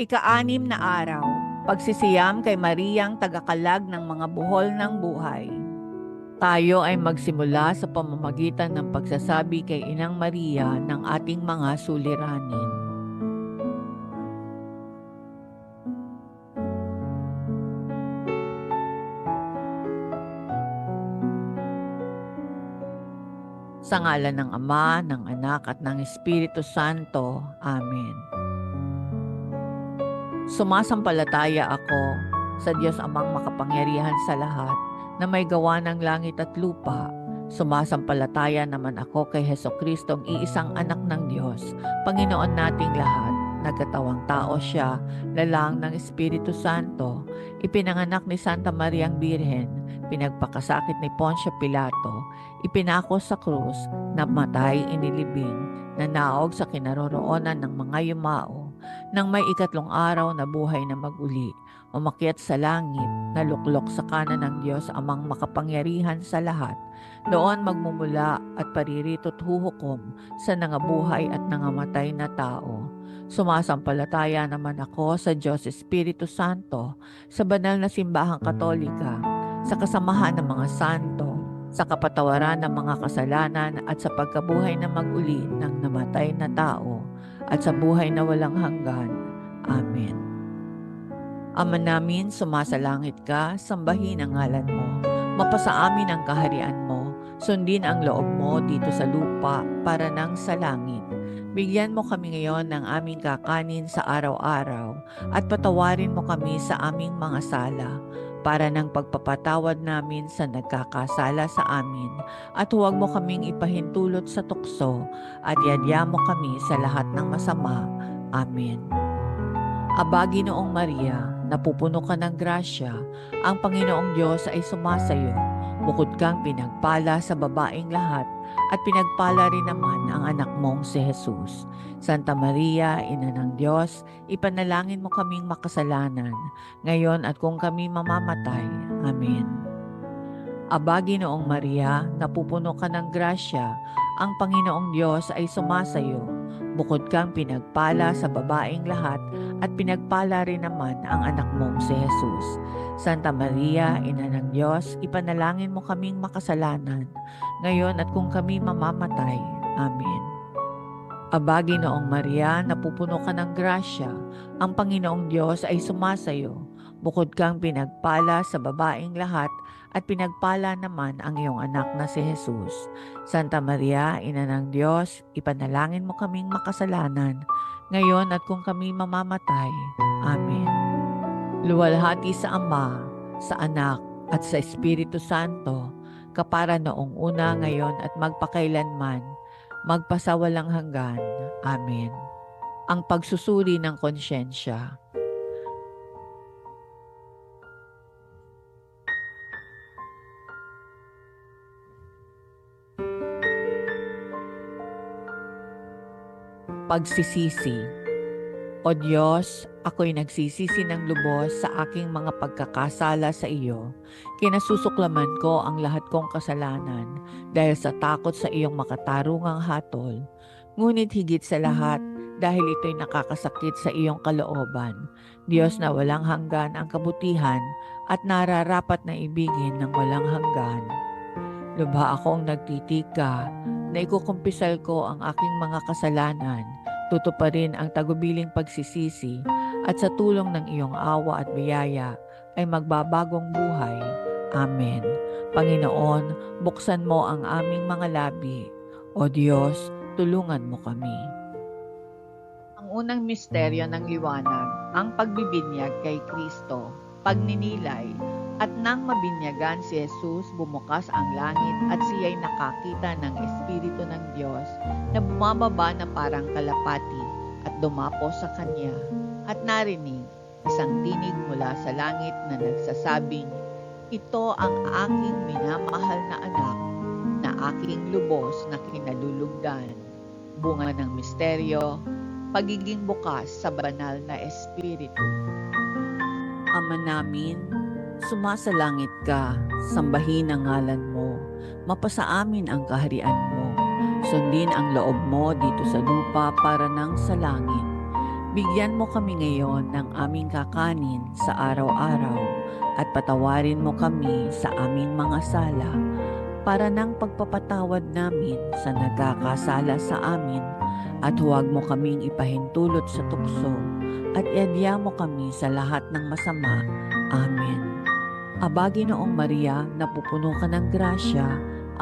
Ika-6 na araw, pagsisiyam kay Mariyang tagakalag ng mga buhol ng buhay. Tayo ay magsimula sa pamamagitan ng pagsasabi kay Inang Maria ng ating mga suliranin. Sa ngalan ng Ama, ng Anak at ng Espiritu Santo. Amen. Sumasampalataya ako sa Diyos Amang makapangyarihan sa lahat na may gawa ng langit at lupa. Sumasampalataya naman ako kay Hesukristo, ang iisang anak ng Diyos, Panginoon nating lahat. Nagkatawang tao siya, lalang ng Espiritu Santo, ipinanganak ni Santa Mariang Birhen, pinagpakasakit ni Poncio Pilato, ipinako sa krus, namatay, inilibing, nanaog sa kinaroroonan ng mga yumao, nang may ikatlong araw na buhay na maguli, umakyat sa langit, naluklok sa kanan ng Diyos Amang makapangyarihan sa lahat. Doon magmumula at paririto't huhukom sa nangabuhay at nangamatay na tao. Sumasampalataya naman ako sa Diyos Espiritu Santo, sa banal na simbahang katolika, sa kasamahan ng mga santo, sa kapatawaran ng mga kasalanan at sa pagkabuhay na maguli ng namatay na tao, at sa buhay na walang hanggan. Amen. Ama namin, sumasalangit ka, sambahin ang ngalan mo. Mapasa amin ang kaharian mo, sundin ang loob mo dito sa lupa para nang sa langit. Bigyan mo kami ngayon ng aming kakanin sa araw-araw at patawarin mo kami sa aming mga sala para ng pagpapatawad namin sa nagkakasala sa amin, at huwag mo kaming ipahintulot sa tukso at yadya mo kami sa lahat ng masama. Amen. Aba, Ginoong Maria, napupuno ka ng grasya, ang Panginoong Diyos ay sumasayo. Bukod kang pinagpala sa babaeng lahat, at pinagpala rin naman ang anak mong si Jesus. Santa Maria, Ina ng Diyos, ipanalangin mo kaming makasalanan, ngayon at kung kami mamamatay. Amen. Aba, Ginoong Maria, napupuno ka ng grasya, ang Panginoong Diyos ay sumasayo. Bukod kang pinagpala sa babaeng lahat, at pinagpala rin naman ang anak mong si Jesus. Santa Maria, Ina ng Diyos, ipanalangin mo kaming makasalanan, ngayon at kung kami mamamatay. Amen. Aba, Ginoong Maria, napupuno ka ng grasya, ang Panginoong Diyos ay sumasayo. Bukod kang pinagpala sa babaeng lahat, at pinagpala naman ang iyong anak na si Jesus. Santa Maria, Ina ng Diyos, ipanalangin mo kaming makasalanan, ngayon at kung kami mamamatay. Amen. Luwalhati sa Ama, sa Anak, at sa Espiritu Santo, kapara noong una, ngayon at magpakailanman, magpasawalang hanggan. Amen. Ang pagsusuri ng konsyensya. Pagsisisi. O Diyos, ako'y nagsisisi ng lubos sa aking mga pagkakasala sa iyo. Kinasusuklaman ko ang lahat kong kasalanan dahil sa takot sa iyong makatarungang hatol. Ngunit higit sa lahat, dahil ito'y nakakasakit sa iyong kalooban, Diyos na walang hanggan ang kabutihan at nararapat na ibigin ng walang hanggan. Lubha akong nagtitika na ikukumpisal ko ang aking mga kasalanan, tutuparin ang tagubiling pagsisisi, at sa tulong ng iyong awa at biyaya ay magbabagong buhay. Amen. Panginoon, buksan mo ang aming mga labi. O Diyos, tulungan mo kami. Ang unang misteryo ng liwanag, ang pagbibinyag kay Kristo, pagninilay. At nang mabinyagan si Jesus, bumukas ang langit at siya'y nakakita ng Espiritu ng Diyos na bumababa na parang kalapati at dumapo sa kanya. At narinig isang tinig mula sa langit na nagsasabing, "Ito ang aking minamahal na anak, na aking lubos na kinalulugdan." Bunga ng misteryo, pagiging bukas sa banal na Espiritu. Ama namin, sumasalangit ka, sambahin ang ngalan mo, mapasa amin ang kaharian mo, sundin ang loob mo dito sa lupa para nang sa langit. Bigyan mo kami ngayon ng aming kakanin sa araw-araw at patawarin mo kami sa aming mga sala para ng pagpapatawad namin sa nagkakasala sa amin at huwag mo kaming ipahintulot sa tukso at iadya mo kami sa lahat ng masama. Amen. Aba, Ginoong Maria, napupuno ka ng grasya,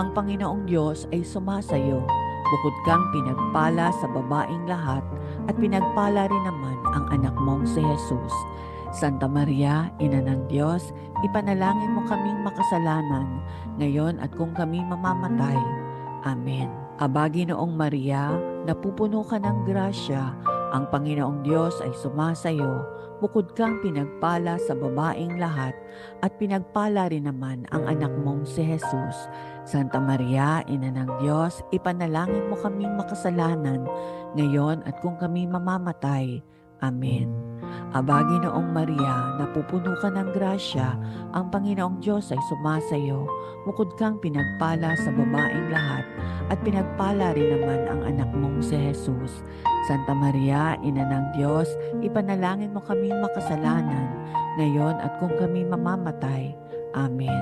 ang Panginoong Diyos ay sumasayo. Bukod kang pinagpala sa babaing lahat at pinagpala rin naman ang anak mong si Jesus. Santa Maria, Ina ng Diyos, ipanalangin mo kaming makasalanan, ngayon at kung kami mamamatay. Amen. Aba, Ginoong Maria, napupuno ka ng grasya, ang Panginoong Diyos ay sumasayo. Bukod kang pinagpala sa babaing lahat at pinagpala rin naman ang anak mong si Jesus. Santa Maria, Ina ng Diyos, ipanalangin mo kaming makasalanan, ngayon at kung kami mamamatay. Amen. Aba, Ginoong Maria, napupuno ka ng grasya, ang Panginoong Diyos ay sumasayo. Bukod kang pinagpala sa babaing lahat at pinagpala rin naman ang anak mong si Jesus. Santa Maria, Ina ng Diyos, ipanalangin mo kaming makasalanan, ngayon at kung kami mamamatay. Amen.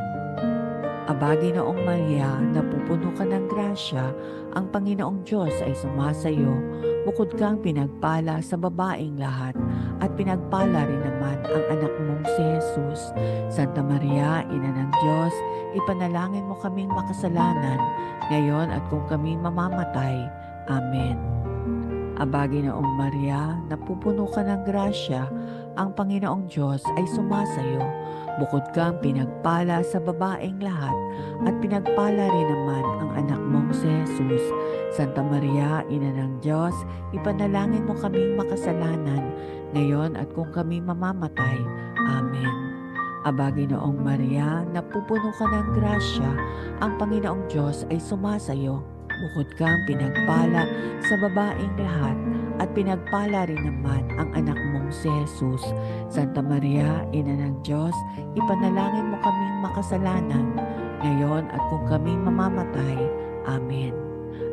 Aba, Ginoong Maria, napupuno ka ng grasya, ang Panginoong Diyos ay sumasayo. Bukod kang pinagpala sa babaing lahat at pinagpala rin naman ang anak mong si Jesus. Santa Maria, Ina ng Diyos, ipanalangin mo kaming makasalanan, ngayon at kung kami mamamatay. Amen. Aba, Ginoong Maria, napupuno ka ng grasya, ang Panginoong Diyos ay sumasayo. Bukod kang pinagpala sa babaeng lahat at pinagpala rin naman ang anak mong si Jesus. Santa Maria, Ina ng Diyos, ipanalangin mo kaming makasalanan, ngayon at kung kami mamamatay. Amen. Aba, Ginoong Maria, napupuno ka ng grasya, ang Panginoong Diyos ay sumasayo. Bukod kang pinagpala sa babaeng lahat at pinagpala rin naman ang anak mong si Jesus. Santa Maria, Ina ng Diyos, ipanalangin mo kaming makasalanan, ngayon at kung kami mamamatay. Amen.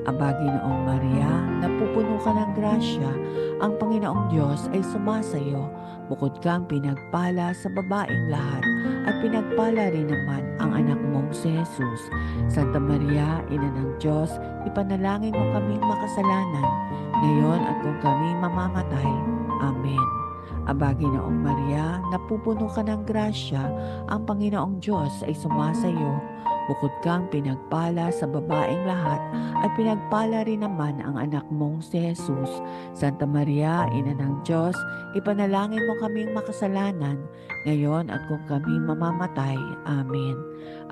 Aba, Ginoong Maria, napupuno ka ng grasya, ang Panginoong Diyos ay sumasayo. Bukod kang pinagpala sa babaeng lahat at pinagpala rin naman ang anak mong si Jesus. Santa Maria, Ina ng Diyos, ipanalangin mo kaming makasalanan, ngayon at kung kami mamamatay. Amen. Aba, Ginoong Maria, napupuno ka ng grasya, ang Panginoong Diyos ay sumasayo. Bukod kang pinagpala sa babaeng lahat at pinagpala rin naman ang anak mong si Jesus. Santa Maria, Ina ng Diyos, ipanalangin mo kaming makasalanan, ngayon at kung kami mamamatay. Amen.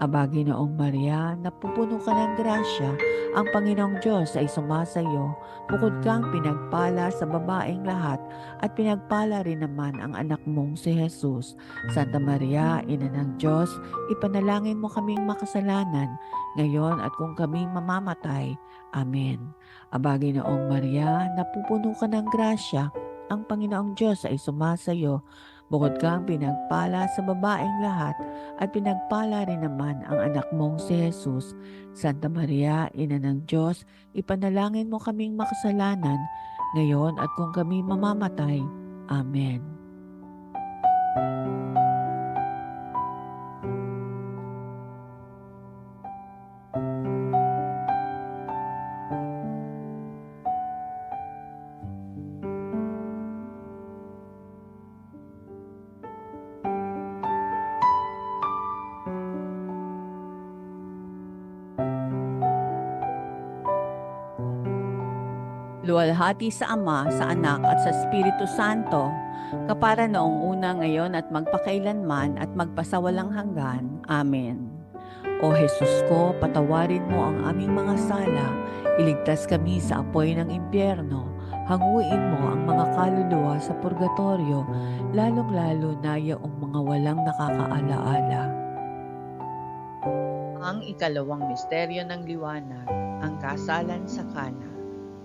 Aba, Ginoong Maria, napupuno ka ng grasya, ang Panginoong Diyos ay sumasayo. Bukod kang pinagpala sa babaeng lahat at pinagpala rin naman ang anak mong si Jesus. Santa Maria, Ina ng Diyos, ipanalangin mo kaming makasalanan, ngayon at kung kami mamamatay. Amen. Aba, Ginoong Maria, napupuno ka ng grasya, ang Panginoong Diyos ay sumasayo. Bukod kang pinagpala sa babaeng lahat at pinagpala rin naman ang anak mong si Jesus. Santa Maria, Ina ng Diyos, ipanalangin mo kaming makasalanan, ngayon at kung kami mamamatay. Amen. Luwalhati sa Ama, sa Anak at sa Espiritu Santo, kapara noong una, ngayon at magpakailanman at magpasawalang hanggan. Amen. O Jesus ko, patawarin mo ang aming mga sala, iligtas kami sa apoy ng impyerno, hanguin mo ang mga kaluluwa sa purgatorio, lalong-lalo na yaong mga walang nakakaalaala. Ang ikalawang misteryo ng liwanag, ang kasalan sa Kana.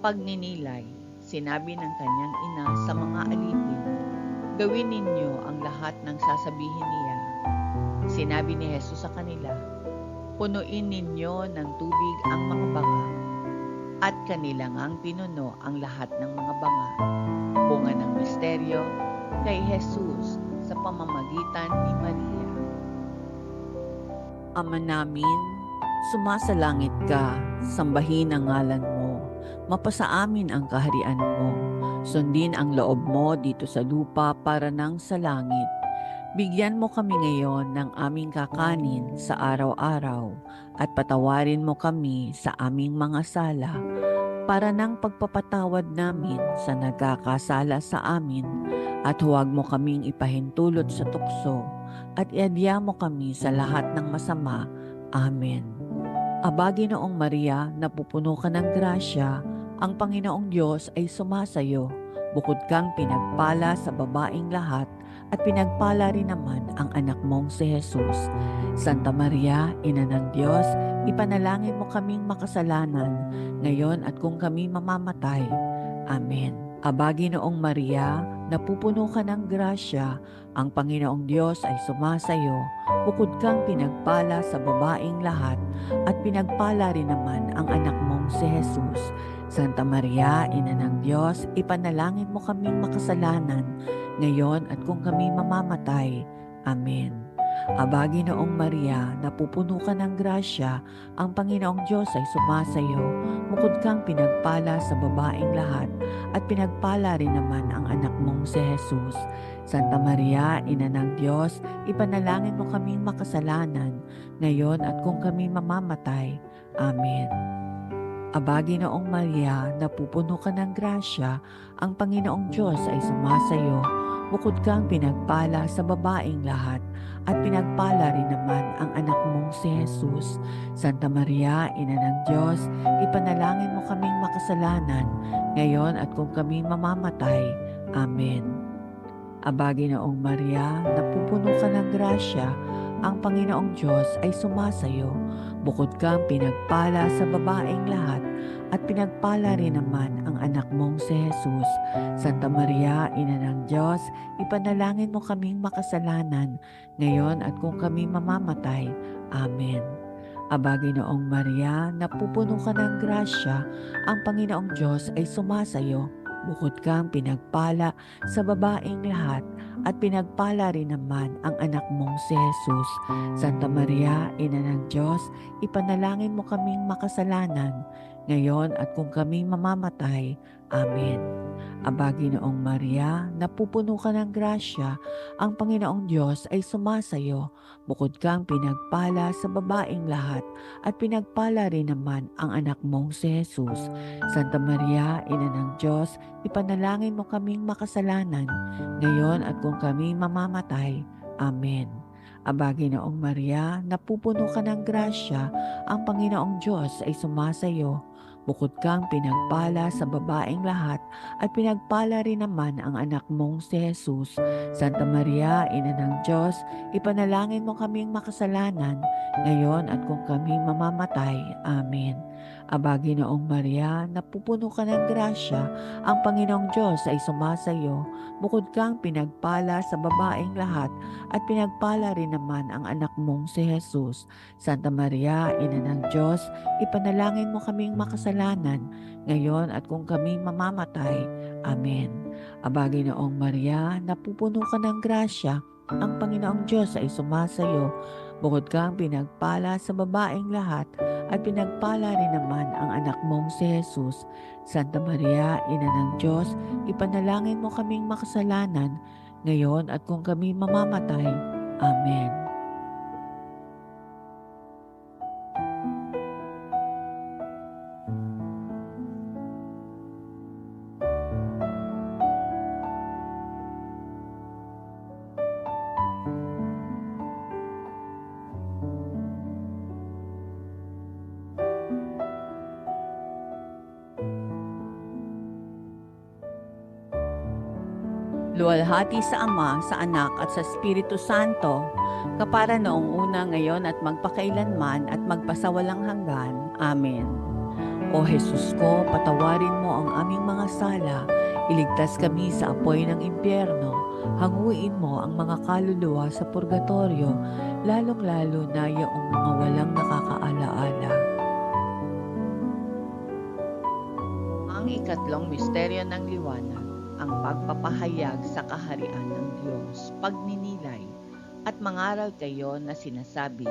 Pagninilay, sinabi ng kanyang ina sa mga alipin, gawin ninyo ang lahat ng sasabihin niya. Sinabi ni Jesus sa kanila, punuin ninyo ng tubig ang mga banga. at kanila ngang pinuno ang lahat ng mga banga. Bunga ng misteryo kay Jesus sa pamamagitan ni Maria. Ama namin, sumasalangit ka, sambahin ang ngalan mo, mapasa amin ang kaharian mo, sundin ang loob mo dito sa lupa para nang sa langit. Bigyan mo kami ngayon ng aming kakanin sa araw-araw at patawarin mo kami sa aming mga sala para ng pagpapatawad namin sa nagkakasala sa amin at huwag mo kaming ipahintulot sa tukso at iadya mo kami sa lahat ng masama. Amen. Aba, Ginoong Maria, napupuno ka ng grasya, ang Panginoong Diyos ay sumasayo. Bukod kang pinagpala sa babaing lahat at pinagpala rin naman ang anak mong si Jesus. Santa Maria, Ina ng Diyos, ipanalangin mo kaming makasalanan, ngayon at kung kami mamamatay. Amen. Aba, Ginoong Maria, napupuno ka ng grasya, ang Panginoong Diyos ay sumasayo. Bukod kang pinagpala sa babaing lahat at pinagpala rin naman ang anak mong si Jesus. Santa Maria, Ina ng Diyos, ipanalangin mo kaming makasalanan, ngayon at kung kami mamamatay. Amen. Aba, Ginoong Maria, napupuno ka ng grasya, ang Panginoong Diyos ay sumasayo. Bukod kang pinagpala sa babaing lahat at pinagpala rin naman ang anak mong si Jesus. Santa Maria, Ina ng Diyos, ipanalangin mo kaming makasalanan, ngayon at kung kami mamamatay. Amen. Aba, Ginoong Maria, napupuno ka ng grasya, ang Panginoong Diyos ay sumasayo. Bukod kang pinagpala sa babaing lahat at pinagpala rin naman ang anak mong si Jesus. Santa Maria, Ina ng Diyos, ipanalangin mo kaming makasalanan, ngayon at kung kami mamamatay. Amen. Aba, Ginoong Maria, napupuno ka ng grasya, ang Panginoong Diyos ay sumasayo. Bukod kang pinagpala sa babaeng lahat at pinagpala rin naman ang anak mong si Jesus. Santa Maria, Ina ng Diyos, ipanalangin mo kaming makasalanan, ngayon at kung kami mamamatay. Amen. Aba, Ginoong Maria, napupuno ka ng grasya, ang Panginoong Diyos ay sumasayo. Bukod kang pinagpala sa babaeng lahat at pinagpala rin naman ang anak mong si Jesus. Santa Maria, Ina ng Diyos, ipanalangin mo kaming makasalanan, ngayon at kung kami mamamatay. Amen. Aba, Ginoong Maria, napupuno ka ng grasya, ang Panginoong Diyos ay sumasayo. Bukod kang pinagpala sa babaeng lahat at pinagpala rin naman ang anak mong si Jesus. Santa Maria, Ina ng Diyos, ipanalangin mo kaming makasalanan, ngayon at kung kami mamamatay. Amen. Aba, Ginoong Maria, napupuno ka ng grasya, ang Panginoong Diyos ay sumasayo. Bukod kang pinagpala sa babaeng lahat at pinagpala rin naman ang anak mong si Jesus. Santa Maria, Ina ng Diyos, ipanalangin mo kaming makasalanan, ngayon at kung kami mamamatay. Amen. Aba, Ginoong Maria, napupuno ka ng grasya, ang Panginoong Diyos ay sumasayo. Bukod kang pinagpala sa babaeng lahat at pinagpala rin naman ang anak mong si Jesus. Santa Maria, Ina ng Diyos, ipanalangin mo kaming makasalanan, ngayon at kung kami mamamatay. Amen. Aba, Ginoong Maria, napupuno ka ng grasya, ang Panginoong Diyos ay sumasayo. Bukod kang pinagpala sa babaeng lahat at pinagpala rin naman ang anak mong si Jesus. Santa Maria, Ina ng Diyos, ipanalangin mo kaming makasalanan, ngayon at kung kami mamamatay. Amen. Luwalhati sa Ama, sa Anak at sa Espiritu Santo, kapara noong una, ngayon at magpakailanman at magpasawalang hanggan. Amen. O Jesus ko, patawarin mo ang aming mga sala, iligtas kami sa apoy ng impyerno, hanguin mo ang mga kaluluwa sa purgatorio, lalong-lalo na yung mga walang nakakaalaala. Ang ikatlong misteryo ng liwanag, ang pagpapahayag sa kaharian ng Diyos, pagninilay, at mangaral kayo na sinasabi,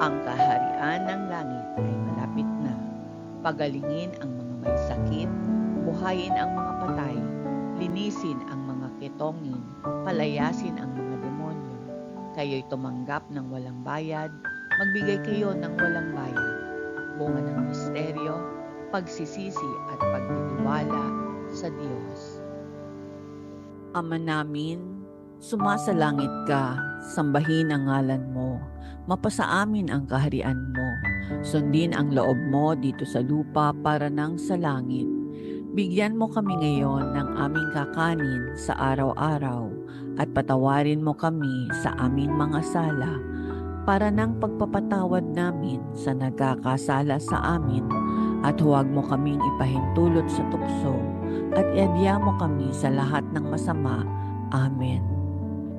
ang kaharian ng langit ay malapit na. Pagalingin ang mga may sakit, buhayin ang mga patay, linisin ang mga ketongin, palayasin ang mga demonyo. Kayo'y tumanggap ng walang bayad, magbigay kayo ng walang bayad. Bunga ng misteryo, pagsisisi at pagtitiwala sa Diyos. Ama namin, sumasalangit ka, sambahin ang ngalan mo, mapasa amin ang kaharian mo, sundin ang loob mo dito sa lupa para nang sa langit. Bigyan mo kami ngayon ng aming kakanin sa araw-araw at patawarin mo kami sa aming mga sala para ng pagpapatawad namin sa nagkakasala sa amin at huwag mo kaming ipahintulot sa tukso at iadya mo kami sa lahat ng masama. Amen.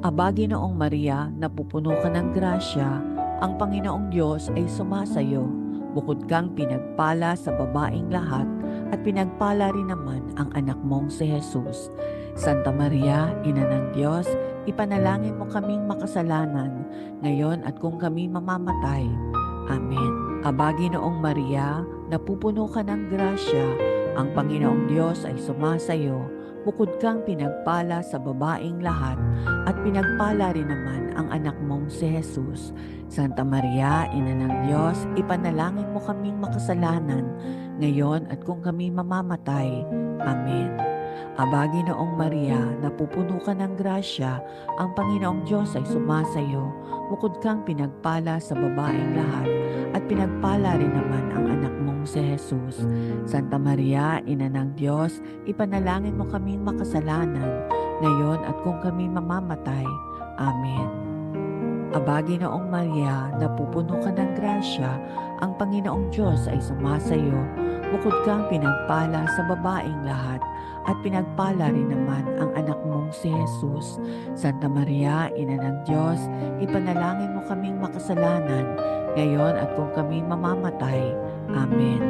Aba, Ginoong Maria, napupuno ka ng grasya, ang Panginoong Diyos ay sumasayo. Bukod kang pinagpala sa babaeng lahat at pinagpala rin naman ang anak mong si Jesus. Santa Maria, Ina ng Diyos, ipanalangin mo kaming makasalanan, ngayon at kung kami mamamatay. Amen. Aba, Ginoong Maria, napupuno ka ng grasya, ang Panginoong Diyos ay sumasayo. Bukod kang pinagpala sa babaeng lahat at pinagpala rin naman ang anak mong si Jesus. Santa Maria, Ina ng Diyos, ipanalangin mo kaming makasalanan, ngayon at kung kami mamamatay. Amen. Aba, Ginoong Maria, napupuno ka ng grasya, ang Panginoong Diyos ay sumasayo. Bukod kang pinagpala sa babaeng lahat at pinagpala rin naman ang anak mong si Jesus. Santa Maria, Ina ng Diyos, ipanalangin mo kaming makasalanan, ngayon at kung kami mamamatay. Amen. Aba, Ginoong Maria, napupuno ka ng grasya, ang Panginoong Diyos ay sumasayo. Bukod kang pinagpala sa babaeng lahat at pinagpala rin naman ang anak mong si Jesus. Santa Maria, Ina ng Diyos, ipanalangin mo kaming makasalanan, ngayon at kung kami mamamatay. Amen.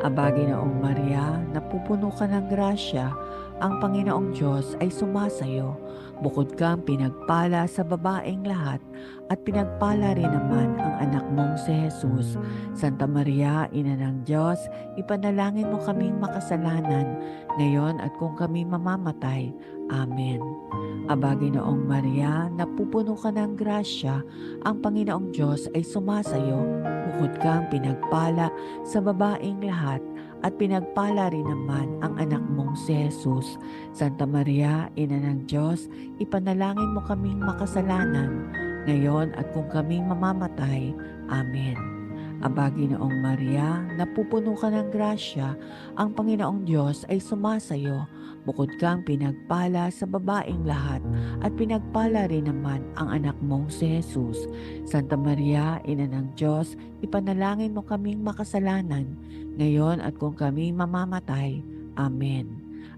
Aba, Ginoong Maria, napupuno ka ng grasya, ang Panginoong Diyos ay sumasayo. Bukod kang pinagpala sa babaeng lahat at pinagpala rin naman ang anak mong si Jesus. Santa Maria, Ina ng Diyos, ipanalangin mo kaming makasalanan, ngayon at kung kami mamamatay. Amen. Aba, Ginoong Maria, napupuno ka ng grasya, ang Panginoong Diyos ay sumasayo. Bukod kang pinagpala sa babaeng lahat at pinagpala rin naman ang anak mong si Jesus. Santa Maria, Ina ng Diyos, ipanalangin mo kaming makasalanan, ngayon at kung kami mamamatay. Amen. Aba, Ginoong Maria, napupuno ka ng grasya, ang Panginoong Diyos ay sumasayo. Bukod kang pinagpala sa babaeng lahat at pinagpala rin naman ang anak mong si Jesus. Santa Maria, Ina ng Diyos, ipanalangin mo kaming makasalanan, ngayon at kung kami mamamatay. Amen.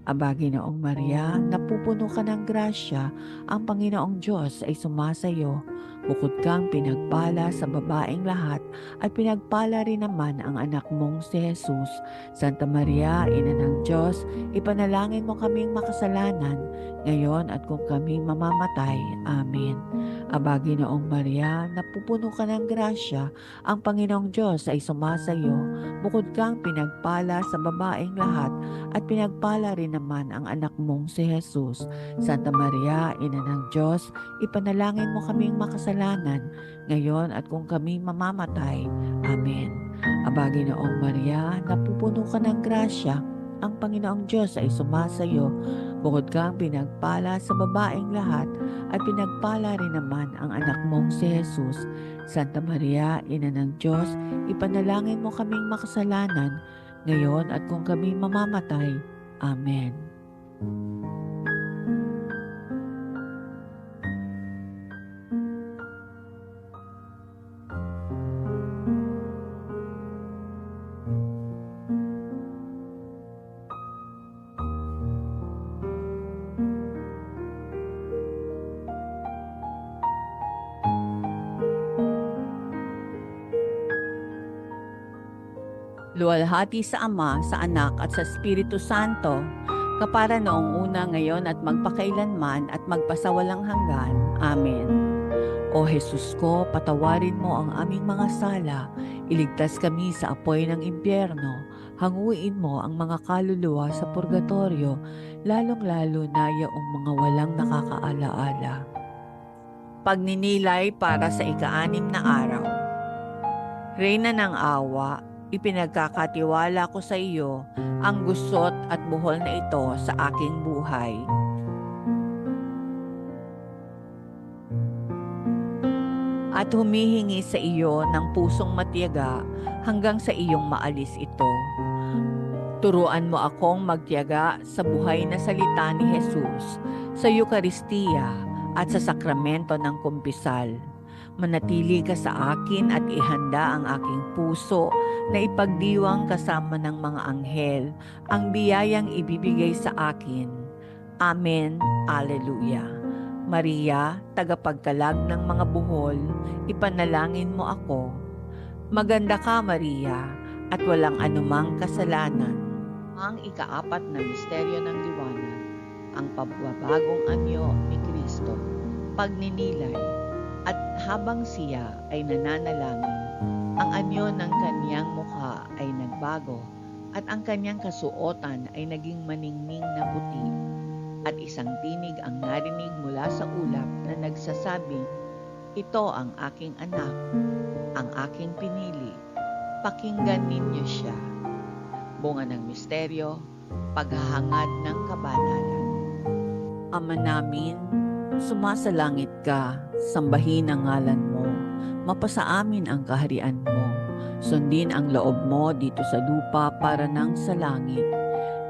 Aba, Ginoong Maria, napupuno ka ng grasya, ang Panginoong Diyos ay sumasayo. Bukod kang pinagpala sa babaeng lahat at pinagpala rin naman ang anak mong si Jesus. Santa Maria, Ina ng Diyos, ipanalangin mo kaming makasalanan, ngayon at kung kami mamamatay. Amen. Aba, Ginoong Maria, napupuno ka ng grasya, ang Panginoong Diyos ay sumasayo. Bukod kang pinagpala sa babaeng lahat at pinagpala rin naman ang anak mong si Jesus. Santa Maria, Ina ng Diyos, ipanalangin mo kaming makasalanan, ngayon at kung kami mamamatay. Amen. Aba, Ginoong Maria, napupuno ka ng grasya, ang Panginoong Diyos ay sumasayo. Bukod kang pinagpala sa babaeng lahat at pinagpala rin naman ang anak mong si Jesus. Santa Maria, Ina ng Diyos, ipanalangin mo kaming makasalanan, ngayon at kung kami mamamatay. Amen. luwalhati sa Ama, sa Anak at sa Espiritu Santo, kapara noong una, ngayon at magpakailanman at magpasawalang hanggan. Amen. O Jesus ko, patawarin mo ang aming mga sala, iligtas kami sa apoy ng impyerno, hanguin mo ang mga kaluluwa sa purgatorio, lalong-lalo na yaong mga walang nakakaalaala. Pagninilay para sa ika-6 na araw. Reyna ng awa, ipinagkakatiwala ko sa iyo ang gusot at buhol na ito sa aking buhay. At humihingi sa iyo ng pusong matiyaga hanggang sa iyong maalis ito. Turuan mo akong magtiyaga sa buhay na salita ni Jesus, sa Eukaristiya at sa sakramento ng kumpisal. Manatili ka sa akin at ihanda ang aking puso na ipagdiwang kasama ng mga anghel ang biyayang ibibigay sa akin. Amen. Alleluia. Maria, tagapagkalag ng mga buhol, ipanalangin mo ako. Maganda ka, Maria, at walang anumang kasalanan. Ang ika-4 na misteryo ng liwanag, ang pagbabagong anyo ni Kristo, pagninilay, at habang siya ay nananalangin, ang anyo ng kaniyang mukha ay nagbago at ang kaniyang kasuotan ay naging maningning na puti. At isang tinig ang narinig mula sa ulap na nagsasabing, "Ito ang aking anak, ang aking pinili. Pakinggan ninyo siya." Bunga ng misteryo, paghahangad ng kabanalan. Ama namin, sumasalangit ka, sambahin ang ngalan mo, mapasa amin ang kaharian mo, sundin ang loob mo dito sa lupa para nang sa langit.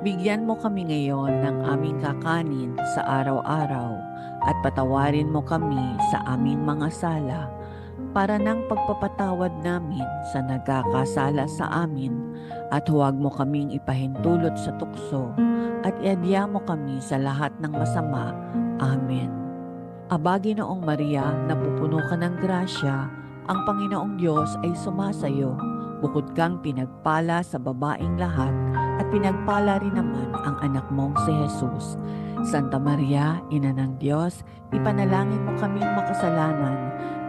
Bigyan mo kami ngayon ng aming kakanin sa araw-araw at patawarin mo kami sa aming mga sala para nang pagpapatawad namin sa nagkakasala sa amin at huwag mo kaming ipahintulot sa tukso at iadya mo kami sa lahat ng masama. Amen. Aba, Ginoong Maria, napupuno ka ng grasya, ang Panginoong Diyos ay sumasayo. Bukod kang pinagpala sa babaeng lahat at pinagpala rin naman ang anak mong si Jesus. Santa Maria, Ina ng Diyos, ipanalangin mo kaming makasalanan,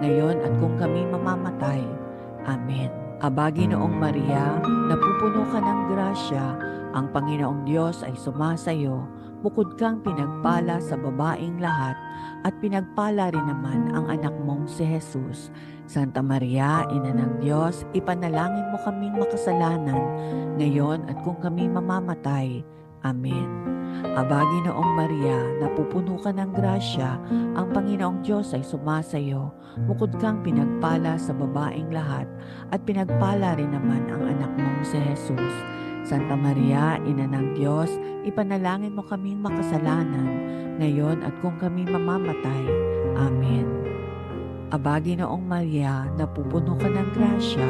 ngayon at kung kami mamamatay. Amen. Aba, Ginoong Maria, napupuno ka ng grasya, ang Panginoong Diyos ay sumasayo. Bukod kang pinagpala sa babaeng lahat at pinagpala rin naman ang anak mong si Jesus. Santa Maria, Ina ng Diyos, ipanalangin mo kaming makasalanan, ngayon at kung kami mamamatay. Amen. Aba, Ginoong Maria, napupuno ka ng grasya, ang Panginoong Diyos ay sumasayo. Bukod kang pinagpala sa babaeng lahat at pinagpala rin naman ang anak mong si Jesus. Santa Maria, Ina ng Diyos, ipanalangin mo kaming makasalanan, ngayon at kung kami mamamatay. Amen. Aba, Ginoong Maria, napupuno ka ng grasya,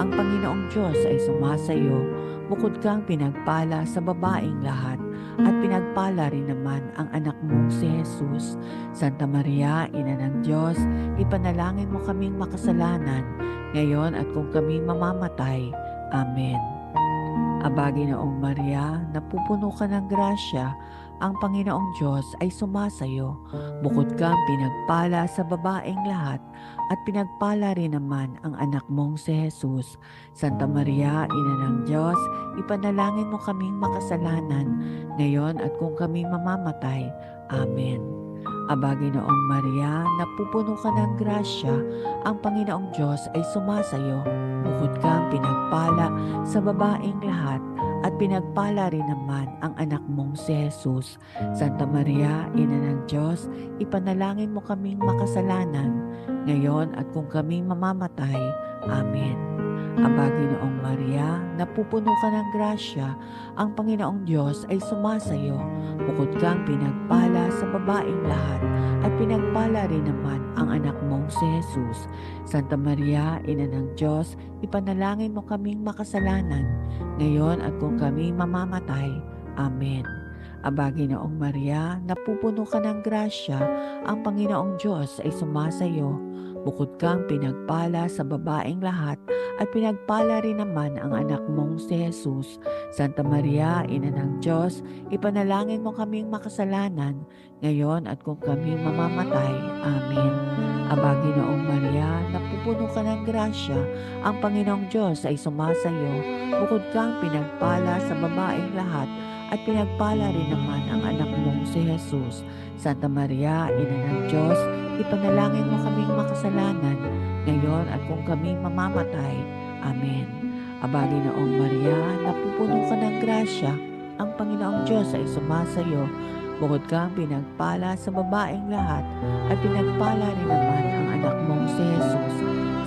ang Panginoong Diyos ay sumasayo. Bukod kang pinagpala sa babaeng lahat at pinagpala rin naman ang anak mong si Jesus. Santa Maria, Ina ng Diyos, ipanalangin mo kaming makasalanan, ngayon at kung kami mamamatay. Amen. Aba, Ginoong Maria, napupuno ka ng grasya, ang Panginoong Diyos ay sumasayo. Bukod kang pinagpala sa babaeng lahat at pinagpala rin naman ang anak mong si Jesus. Santa Maria, Ina ng Diyos, ipanalangin mo kaming makasalanan, ngayon at kung kami mamamatay. Amen. Aba, Ginoong Maria, napupuno ka ng grasya, ang Panginoong Diyos ay sumasayo. Bukod kang pinagpala sa babaeng lahat at pinagpala rin naman ang anak mong si Jesus. Santa Maria, Ina ng Diyos, ipanalangin mo kaming makasalanan, ngayon at kung kami mamamatay. Amen. Aba, Ginoong Maria, napupuno ka ng grasya, ang Panginoong Diyos ay sumasayo. Bukod kang pinagpala sa babaeng lahat at pinagpala rin naman ang anak mong si Jesus. Santa Maria, Ina ng Diyos, ipanalangin mo kaming makasalanan, ngayon at kung kami mamamatay. Amen. Aba, Ginoong Maria, napupuno ka ng grasya, ang Panginoong Diyos ay sumasayo. Bukod kang pinagpala sa babaeng lahat at pinagpala rin naman ang anak mong si Jesus. Santa Maria, Ina ng Diyos, ipanalangin mo kaming makasalanan, ngayon at kung kami mamamatay. Amen. Aba, Ginoong Maria, napupuno ka ng grasya, ang Panginoong Diyos ay sumasa iyo. Bukod kang pinagpala sa babaeng lahat, at pinagpala rin naman ang anak mong si Jesus. Santa Maria, Ina ng Diyos, ipanalangin mo kaming makasalanan, ngayon at kung kami mamamatay. Amen. Aba, Ginoong Maria, napupuno ka ng grasya, ang Panginoong Diyos ay sumasa iyo. Bukod kang pinagpala sa babaeng lahat, at pinagpala rin naman ang anak mong si Jesus.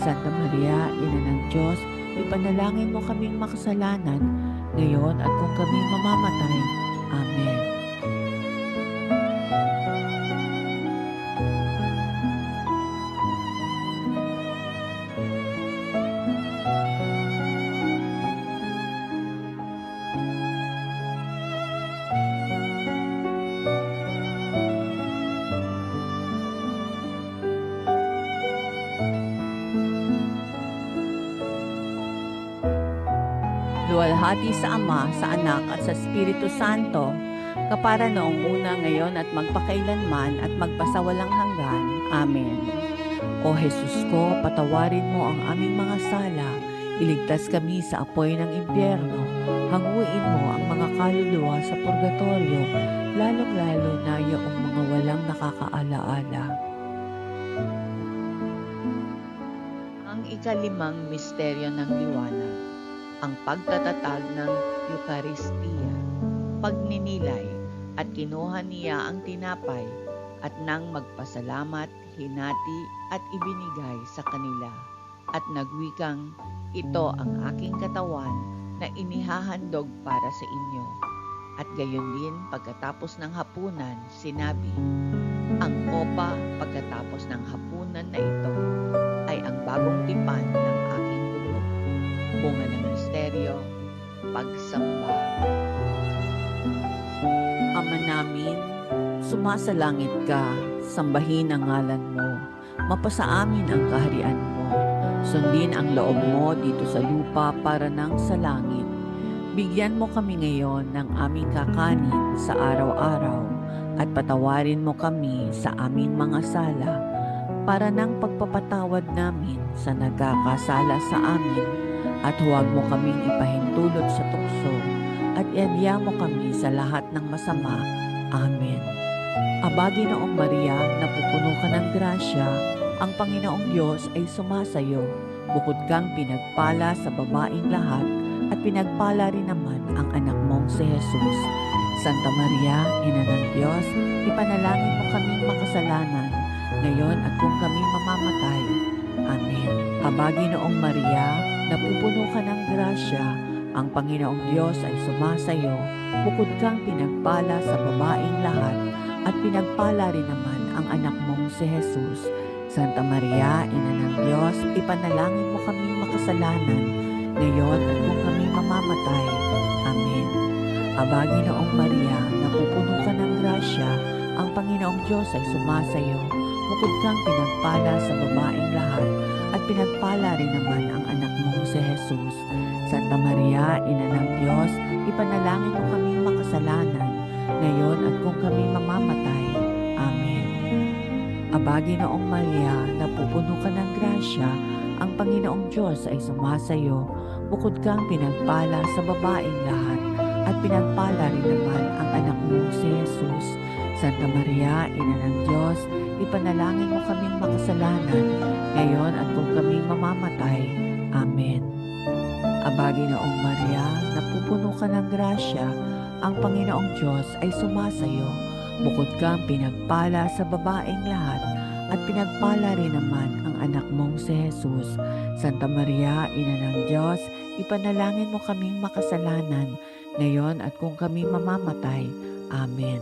Santa Maria, Ina ng Diyos, ipanalangin mo kaming makasalanan, ngayon at kung kami mamamatay. Amen. Luwalhati sa Ama, sa Anak at sa Espiritu Santo, kapara noong una, ngayon at magpakailanman at magpasawalang hanggan. Amen. O Jesus ko, patawarin mo ang aming mga sala, iligtas kami sa apoy ng impyerno, hanguin mo ang mga kaluluwa sa purgatorio, lalong-lalo na yung mga walang nakakaalaala. Ang ikalimang misteryo ng liwanag, ang pagtatatag ng Eucharistia, pagninilay, at kinuha niya ang tinapay, at nang magpasalamat, hinati at ibinigay sa kanila, at nagwikang, ito ang aking katawan na inihahandog para sa inyo. At gayon din pagkatapos ng hapunan, sinabi, ang kopa pagkatapos ng hapunan na ito ay ang bagong tipan ng aking dugo. Bunga ng misteryo, pagsamba. Ama namin, sumasalangit ka, sambahin ang ngalan mo, mapasa amin ang kaharian mo, sundin ang loob mo dito sa lupa para nang sa langit. Bigyan mo kami ngayon ng aming kakanin sa araw-araw at patawarin mo kami sa aming mga sala para nang pagpapatawad namin sa nagkakasala sa amin, at huwag mo kaming ipahintulot sa tukso at iadya mo kami sa lahat ng masama. Amen. Aba, Ginoong Maria, napupuno ka ng grasya, ang Panginoong Diyos ay sumasayo. Bukod kang pinagpala sa babaeng lahat, at pinagpala rin naman ang anak mong si Jesus. Santa Maria, Ina ng Diyos, ipanalangin mo kaming makasalanan, ngayon at kung kami mamamatay. Amen. Aba, Ginoong Maria, napupuno ka ng grasya, ang Panginoong Diyos ay sumasayo. Bukod kang pinagpala sa babaeng lahat, at pinagpala rin naman ang anak mong si Jesus. Santa Maria, Ina ng Diyos, ipanalangin mo kaming makasalanan, ngayon at kung kami mamamatay. Amen. Aba, Ginoong Maria, napupuno ka ng grasya, ang Panginoong Diyos ay sumasayo. Bukod kang pinagpala sa babaeng lahat, at pinagpala rin naman ang anak mong si Jesus. Santa Maria, Ina ng Diyos, ipanalangin mo kaming makasalanan, ngayon at kung kami mamamatay. Amen. Aba, Ginoong Maria, napupuno ka ng grasya, ang Panginoong Diyos ay sumasayo. Bukod kang pinagpala sa babaeng lahat, at pinagpala rin naman ang anak mong si Jesus. Santa Maria, Ina ng Diyos, ipanalangin mo kaming makasalanan, ngayon at kung kami mamamatay. Amen. Aba, Ginoong Maria, napupuno ka ng grasya, ang Panginoong Diyos ay sumasayo. Bukod kang pinagpala sa babaeng lahat, at pinagpala rin naman ang anak mong si Jesus. Santa Maria, Ina ng Diyos, ipanalangin mo kaming makasalanan, ngayon at kung kami mamamatay. Amen.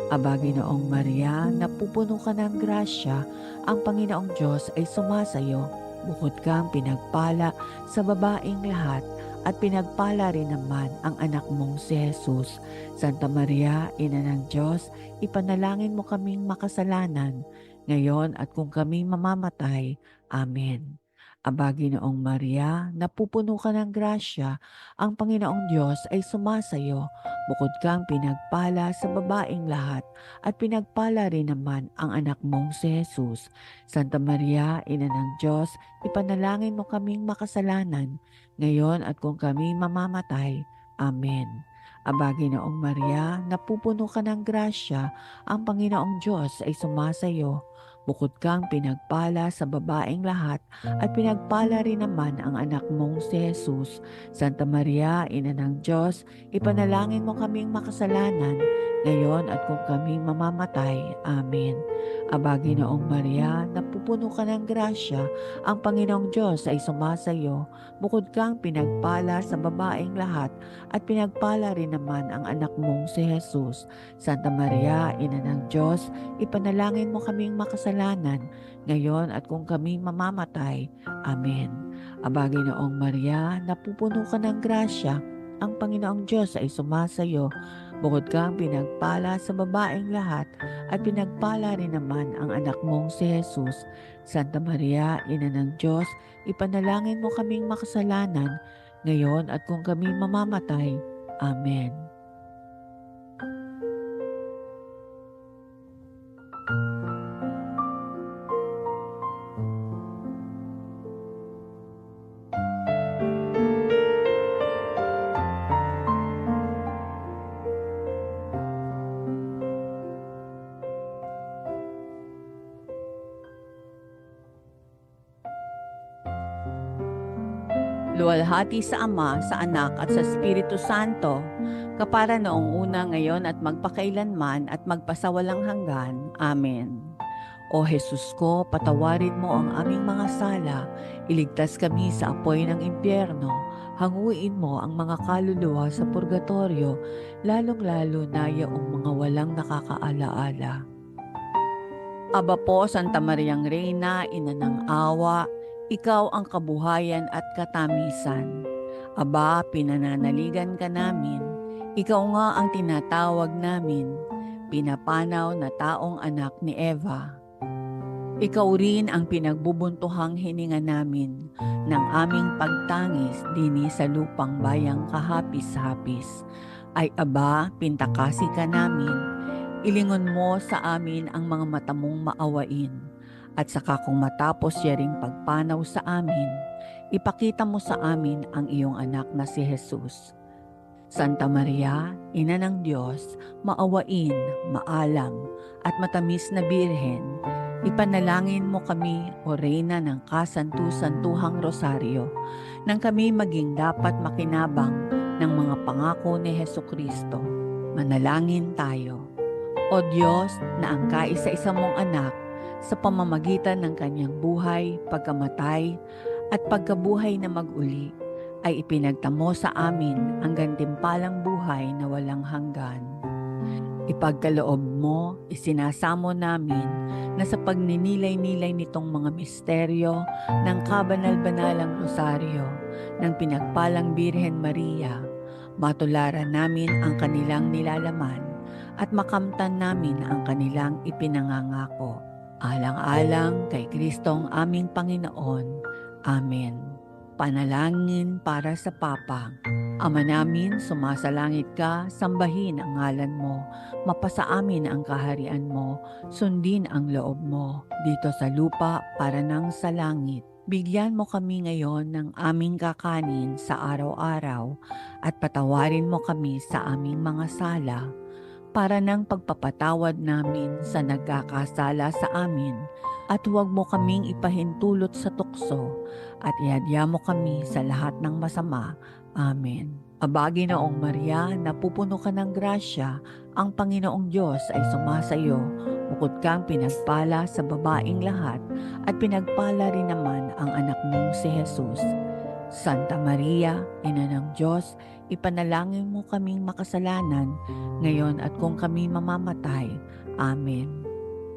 Aba, Ginoong Maria, napupuno ka ng grasya, ang Panginoong Diyos ay sumasayo. Bukod kang pinagpala sa babaeng lahat, at pinagpala rin naman ang anak mong si Jesus. Santa Maria, Ina ng Diyos, ipanalangin mo kaming makasalanan, ngayon at kung kami mamamatay. Amen. Aba, Ginoong Maria, napupuno ka ng grasya, ang Panginoong Diyos ay sumasayo. Bukod kang pinagpala sa babaeng lahat, at pinagpala rin naman ang anak mong si Jesus. Santa Maria, Ina ng Diyos, ipanalangin mo kaming makasalanan, ngayon at kung kami mamamatay. Amen. Aba, Ginoong Maria, napupuno ka ng grasya, ang Panginoong Diyos ay sumasayo. Bukod kang pinagpala sa babaeng lahat, at pinagpala rin naman ang anak mong si Jesus. Santa Maria, Ina ng Diyos, ipanalangin mo kaming makasalanan, ngayon at kung kami mamamatay. Amen. Aba, Ginoong Maria, napupuno ka ng grasya, ang Panginoong Diyos ay sumasayo. Bukod kang pinagpala sa babaeng lahat, at pinagpala rin naman ang anak mong si Jesus. Santa Maria, Ina ng Diyos, ipanalangin mo kaming makasalanan, ngayon at kung kami mamamatay. Amen. Aba, Ginoong Maria, napupuno ka ng grasya, ang Panginoong Diyos ay sumasayo. Bukod kang pinagpala sa babaeng lahat, at pinagpala rin naman ang anak mong si Jesus. Santa Maria, Ina ng Diyos, ipanalangin mo kaming makasalanan, ngayon at kung kami mamamatay. Amen. Luwalhati sa Ama, sa Anak at sa Espiritu Santo, kapara noong una, ngayon at magpakailanman at magpasawalang hanggan. Amen. O Jesus ko, patawarin mo ang aming mga sala, iligtas kami sa apoy ng impyerno, hanguin mo ang mga kaluluwa sa purgatorio, lalong-lalo na yaong mga walang nakakaalaala. Aba po, Santa Mariang Reyna, Ina ng Awa, ikaw ang kabuhayan at katamisan. Aba, pinananaligan ka namin, ikaw nga ang tinatawag namin, pinapanaw na taong anak ni Eva. Ikaw rin ang pinagbubuntuhang hininga namin ng aming pagtangis dini sa lupang bayang kahapis-hapis. Ay aba, pintakasi ka namin, ilingon mo sa amin ang mga mata mong maawain, at saka kung matapos yaring pagpanaw sa amin, ipakita mo sa amin ang iyong anak na si Jesus. Santa Maria, Ina ng Diyos, maawain, maalam, at matamis na Birhen, ipanalangin mo kami, O Reyna ng Kasantu-Santuhang Rosaryo, nang kami maging dapat makinabang ng mga pangako ni Hesukristo. Manalangin tayo. O Diyos, na ang kaisa-isa mong anak, sa pamamagitan ng kanyang buhay, pagkamatay, at pagkabuhay na mag-uli, ay ipinagtamo sa amin ang gantimpalang buhay na walang hanggan. Ipagkaloob mo, isinasamo namin na sa pagninilay-nilay nitong mga misteryo ng kabanal-banalang rosaryo ng pinagpalang Birhen Maria, matularan namin ang kanilang nilalaman at makamtan namin ang kanilang ipinangangako. Alang-alang kay Kristong aming Panginoon. Amen. Panalangin para sa Papa. Ama namin, sumasalangit ka, sambahin ang ngalan mo, mapasa amin ang kaharian mo, sundin ang loob mo, dito sa lupa para nang sa langit. Bigyan mo kami ngayon ng aming kakanin sa araw-araw, at patawarin mo kami sa aming mga sala, para ng pagpapatawad namin sa nagkakasala sa amin, at huwag mo kaming ipahintulot sa tukso, at ihadya mo kami sa lahat ng masama. Amen. Aba, Ginoong Maria, napupuno ka ng grasya, ang Panginoong Diyos ay sumasayo. Bukod kang pinagpala sa babaeng lahat, at pinagpala rin naman ang anak mong si Jesus. Santa Maria, Ina ng Diyos, ipanalangin mo kaming makasalanan, ngayon at kung kami mamamatay. Amen.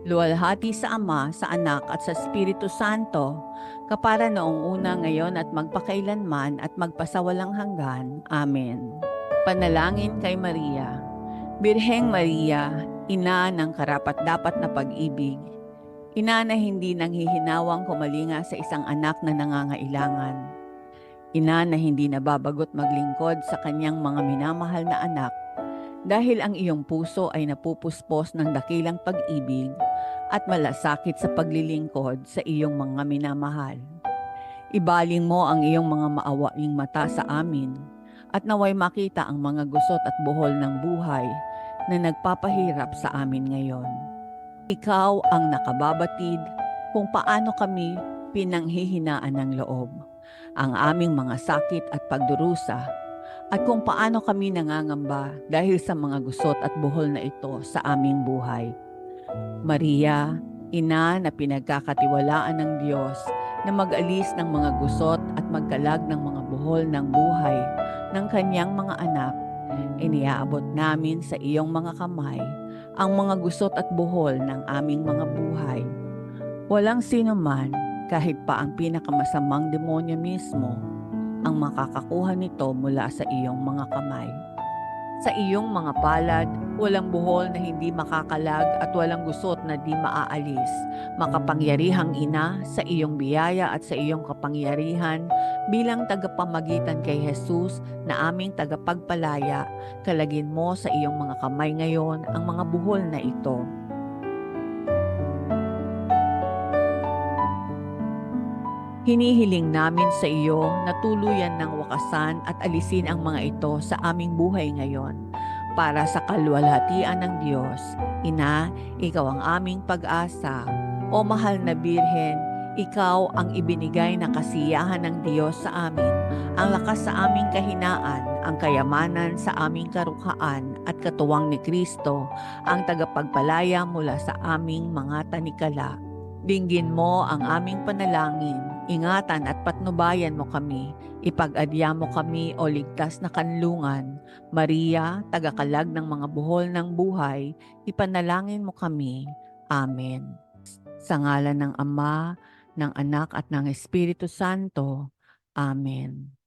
Luwalhati sa Ama, sa Anak at sa Espiritu Santo, kapara noong una, ngayon at magpakailanman at magpasawalang hanggan. Amen. Panalangin kay Maria. Birheng Maria, Ina ng karapat-dapat na pag-ibig, Ina na hindi nanghihinawang kumalinga sa isang anak na nangangailangan. Ina na hindi nababagot maglingkod sa kanyang mga minamahal na anak dahil ang iyong puso ay napupuspos ng dakilang pag-ibig at malasakit sa paglilingkod sa iyong mga minamahal. Ibaling mo ang iyong mga maawaing mata sa amin at naway makita ang mga gusot at buhol ng buhay na nagpapahirap sa amin ngayon. Ikaw ang nakababatid kung paano kami pinanghihinaan ng loob, ang aming mga sakit at pagdurusa, at kung paano kami nangangamba dahil sa mga gusot at buhol na ito sa aming buhay. Maria, ina na pinagkakatiwalaan ng Diyos na mag-alis ng mga gusot at magkalag ng mga buhol ng buhay ng kanyang mga anak, iniaabot namin sa iyong mga kamay ang mga gusot at buhol ng aming mga buhay. Walang sino man, kahit pa ang pinakamasamang demonyo mismo, ang makakakuha nito mula sa iyong mga kamay. Sa iyong mga palad, walang buhol na hindi makakalag at walang gusot na di maaalis. Makapangyarihang ina, sa iyong biyaya at sa iyong kapangyarihan, bilang tagapamagitan kay Jesus na aming tagapagpalaya, kalagin mo sa iyong mga kamay ngayon ang mga buhol na ito. Hinihiling namin sa iyo na tuluyan ng wakasan at alisin ang mga ito sa aming buhay ngayon. Para sa kaluwalhatian ng Diyos, Ina, ikaw ang aming pag-asa. O mahal na Birhen, ikaw ang ibinigay na kasiyahan ng Diyos sa amin, ang lakas sa aming kahinaan, ang kayamanan sa aming karukhaan at katuwang ni Kristo, ang tagapagpalaya mula sa aming mga tanikala. Dinggin mo ang aming panalangin, ingatan at patnubayan mo kami, ipag-adya mo kami o ligtas na kanlungan. Maria, tagakalag ng mga buhol ng buhay, ipanalangin mo kami. Amen. Sa ngalan ng Ama, ng Anak at ng Espiritu Santo. Amen.